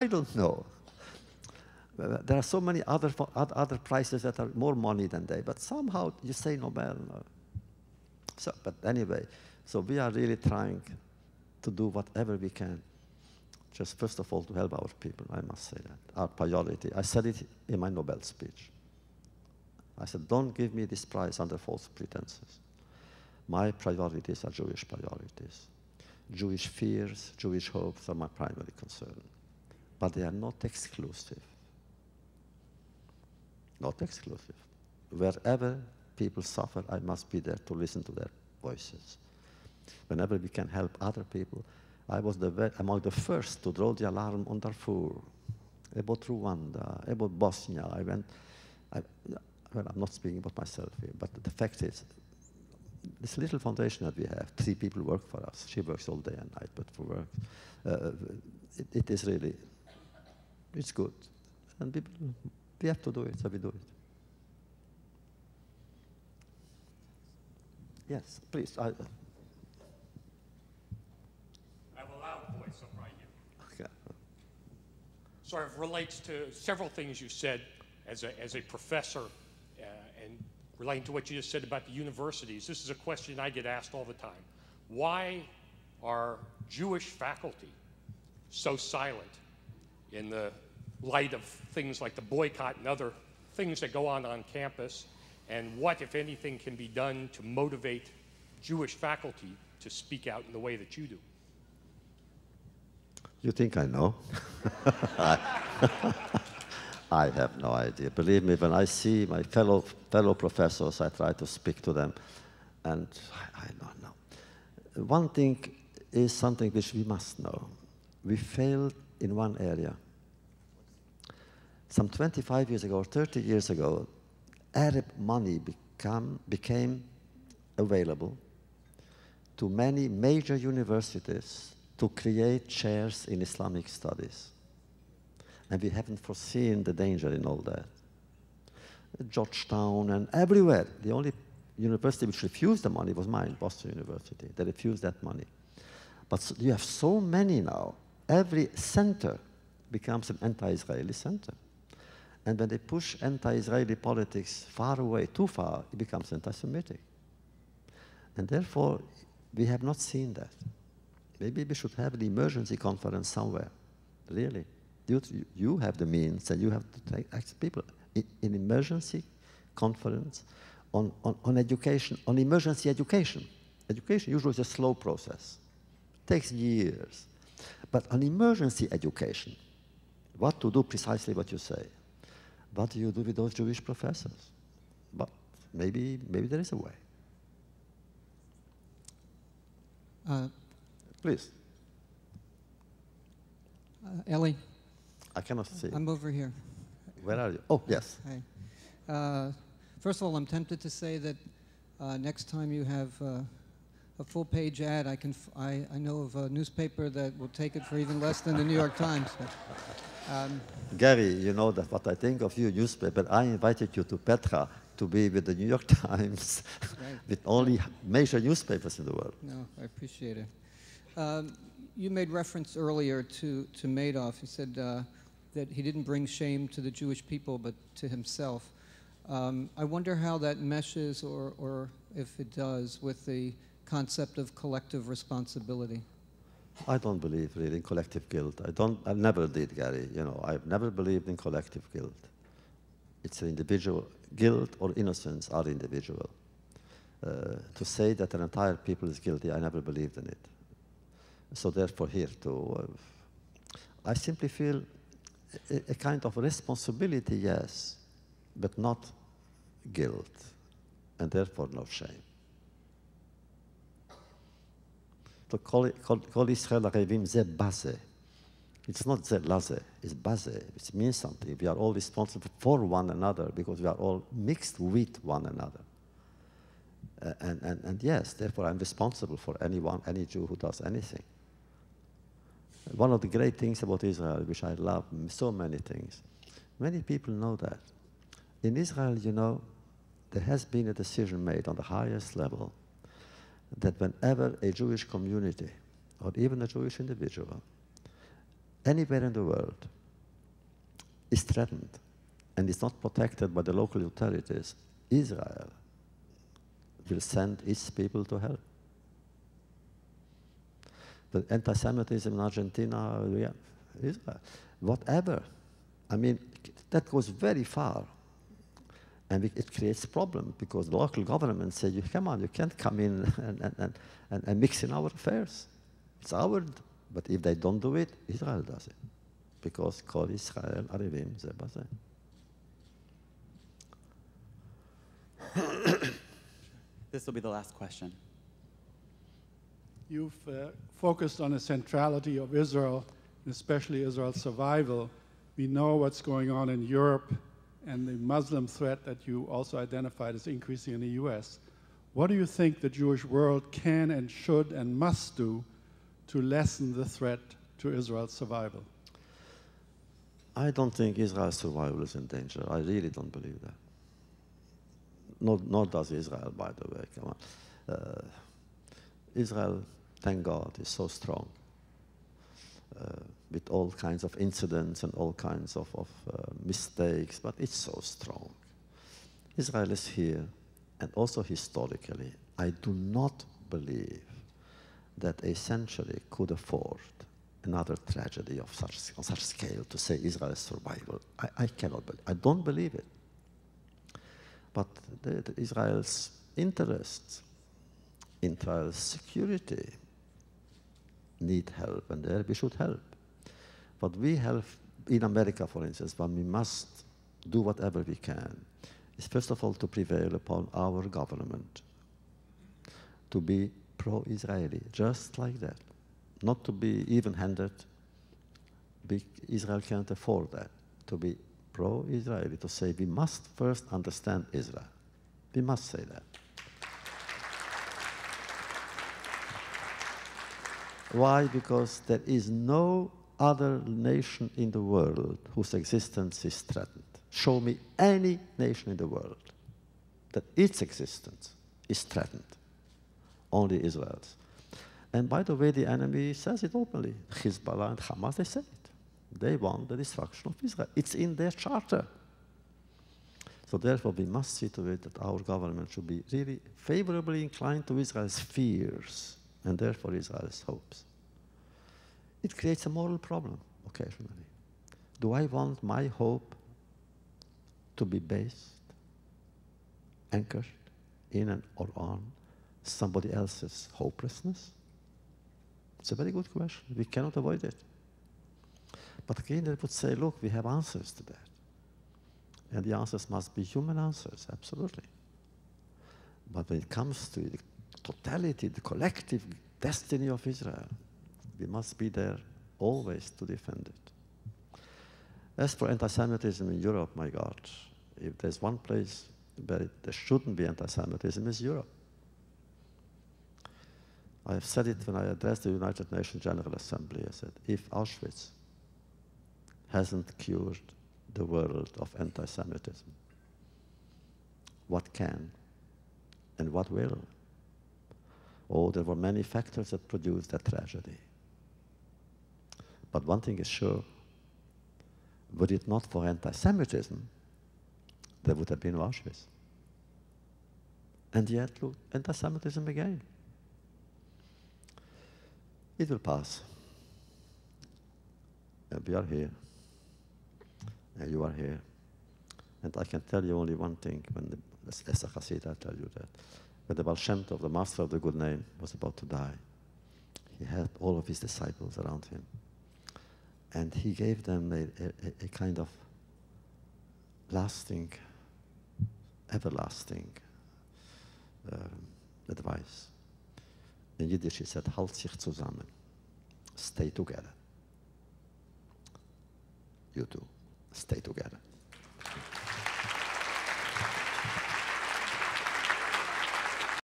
I don't know. There are so many other prizes that are more money than they, but somehow you say Nobel. No. So, but anyway, so we are really trying to do whatever we can. Just first of all, to help our people, I must say that. Our priority. I said it in my Nobel speech. I said, don't give me this prize under false pretenses. My priorities are Jewish priorities. Jewish fears, Jewish hopes are my primary concern. But they are not exclusive. Not exclusive. Wherever people suffer, I must be there to listen to their voices. Whenever we can help other people, I was among the first to draw the alarm on Darfur, about Rwanda, about Bosnia. Well, I'm not speaking about myself here, but the fact is, this little foundation that we have, 3 people work for us. She works all day and night, but for work, it is really, it's good. And we have to do it, so we do it. Yes, please. I have a loud voice, so probably you. Okay. Sort of relates to several things you said as a professor and relating to what you just said about the universities. This is a question I get asked all the time. Why are Jewish faculty so silent in the light of things like the boycott and other things that go on campus? And what, if anything, can be done to motivate Jewish faculty to speak out in the way that you do? You think I know? I have no idea. Believe me, when I see my fellow professors, I try to speak to them, and I don't know. One thing is something which we must know. We failed in one area. Some 25 years ago, or 30 years ago, Arab money became available to many major universities to create chairs in Islamic studies. And we haven't foreseen the danger in all that. Georgetown and everywhere. The only university which refused the money was mine, Boston University. They refused that money. But you have so many now. Every center becomes an anti-Israeli center. And when they push anti-Israeli politics far away, too far, it becomes anti-Semitic. And therefore, we have not seen that. Maybe we should have an emergency conference somewhere, really. You have the means, and you have to ask people. In emergency conference on education, on emergency education. Education usually is a slow process. It takes years. But on emergency education, what to do precisely what you say. What do you do with those Jewish professors? But maybe there is a way. Please. Ellie. I cannot see. I'm over here. Where are you? Oh, yes. Hi. First of all, I'm tempted to say that next time you have a full-page ad, I know of a newspaper that will take it for even less than the New York Times. Gary, you know that what I think of you, newspaper. I invited you to Petra to be with the New York Times, right. With only major newspapers in the world. No, I appreciate it. You made reference earlier to Madoff. You said that he didn't bring shame to the Jewish people, but to himself. I wonder how that meshes, or if it does, with the concept of collective responsibility. I don't believe really in collective guilt. I never did, Gary. You know, I've never believed in collective guilt. It's an individual. Guilt or innocence are individual. To say that an entire people is guilty, I never believed in it. So therefore here too, I simply feel a kind of responsibility, yes, but not guilt, and therefore no shame. To call Israel Arevim ze baze. It's not ze laze, it's baze. It means something. We are all responsible for one another because we are all mixed with one another. And yes, therefore I'm responsible for any Jew who does anything. One of the great things about Israel, which I love, so many things, many people know that. In Israel, you know, there has been a decision made on the highest level that whenever a Jewish community, or even a Jewish individual, anywhere in the world is threatened and is not protected by the local authorities, Israel will send its people to help. The anti-Semitism in Argentina, Israel, whatever. I mean, that goes very far. And it creates problems because the local government say, come on, you can't come in and mix in our affairs. It's ours. But if they don't do it, Israel does it. Because Kol Israel Arivim Ze Baze. This will be the last question. You've focused on the centrality of Israel, and especially Israel's survival. We know what's going on in Europe and the Muslim threat that you also identified as increasing in the US. What do you think the Jewish world can and should and must do to lessen the threat to Israel's survival? I don't think Israel's survival is in danger. I really don't believe that. Nor does Israel, by the way. Come on. Israel, thank God, is so strong with all kinds of incidents and all kinds of mistakes, but it's so strong. Israel is here, and also historically, I do not believe that a century could afford another tragedy of on such scale to say Israel's survival. I cannot believe. I don't believe it. But Israel's interests, Israel's security need help, and there we should help. But we help in America, for instance, but we must do whatever we can, is first of all to prevail upon our government to be pro-Israeli, just like that. Not to be even-handed. Israel can't afford that. To be pro-Israeli, to say we must first understand Israel. We must say that. Why? Because there is no other nation in the world whose existence is threatened. Show me any nation in the world that its existence is threatened. Only Israel's. And by the way, the enemy says it openly. Hezbollah and Hamas, they say it. They want the destruction of Israel. It's in their charter. So therefore, we must see to it that our government should be really favorably inclined to Israel's fears, and therefore Israel's hopes. It creates a moral problem occasionally. Do I want my hope to be based, anchored in and or on somebody else's hopelessness? It's a very good question. We cannot avoid it. But again, they would say, look, we have answers to that. And the answers must be human answers, absolutely. But when it comes to the totality, the collective destiny of Israel, we must be there always to defend it. As for anti-Semitism in Europe, my God, if there's one place where there shouldn't be anti-Semitism, it's Europe. I have said it when I addressed the United Nations General Assembly. I said, if Auschwitz hasn't cured the world of anti-Semitism, what can and what will? Oh, there were many factors that produced that tragedy. But one thing is sure, were it not for anti-Semitism, there would have been no Auschwitz. And yet, look, anti-Semitism again. It will pass. And we are here. And you are here. And I can tell you only one thing, as a Chassid, I tell you that. When the Baal Shem Tov, the master of the good name, was about to die, he had all of his disciples around him. And he gave them a kind of lasting, everlasting advice. In Yiddish he said, halt sich zusammen. Stay together. You too. Stay together.